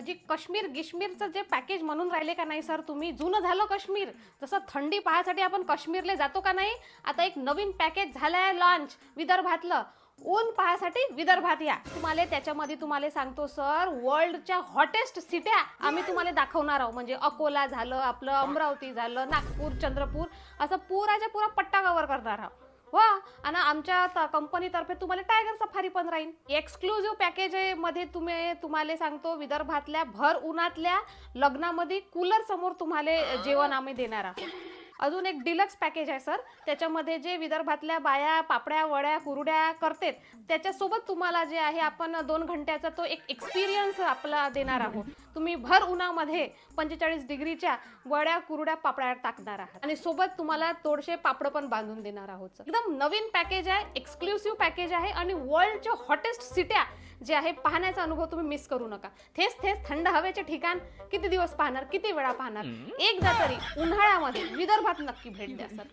जी काश्मीर गिश्मीरचं जे पॅकेज म्हणून राहिले का नाही सर तुम्ही, जुनं झालं काश्मीर. जसं थंडी पाहायसाठी आपण काश्मीरला जातो का नाही, आता एक नवीन पॅकेज झालंय लॉन्च विदर्भातलं. ऊन पाहायसाठी विदर्भात या. तुम्हाला त्याच्यामध्ये तुम्हाला सांगतो सर, वर्ल्डच्या हॉटेस्ट सिट्या आम्ही तुम्हाला दाखवणार आहोत. म्हणजे अकोला झालं, आपलं अमरावती झालं, नागपूर, चंद्रपूर, असं पुराच्या पुरा पट्टा कव्हर करणार आहोत. हो, आणि आमच्या कंपनीतर्फे तुम्हाला टायगर सफारी पण राहील. एक्सक्लुझिव्ह पॅकेज मध्ये तुम्हाला सांगतो, विदर्भातल्या भर उन्हातल्या लग्नामध्ये कूलर समोर तुम्हाला जेवण आम्ही देणार आहोत. अजून एक डिलक्स पॅकेज आहे सर, त्याच्यामध्ये जे विदर्भातल्या बाया पापड्या वड्या कुरड्या करतात त्याच्यासोबत तुम्हाला जे आहे आपण 2 घंट्याचा तो एक एक्सपिरियन्स आपला देणार आहोत. तुम्ही भर उन्हामध्ये 45 डिग्रीच्या वड्या कुरड्या पापड्या टाकणार आहात आणि सोबत तुम्हाला थोडेसे पापड पण बांधून देणार आहोत. एकदम नवीन पॅकेज आहे, एक्सक्लुसिव्ह पॅकेज आहे आणि वर्ल्डच्या हॉटेस्ट सिट्या जे आहे पाहण्याचा अनुभव तुम्ही मिस करू नका. थेच थंड हवेचे ठिकाण किती दिवस पाहणार, किती वेळा पाहणार, एकदा तरी उन्हाळ्यामध्ये विदर्भात नक्की भेट द्या सर.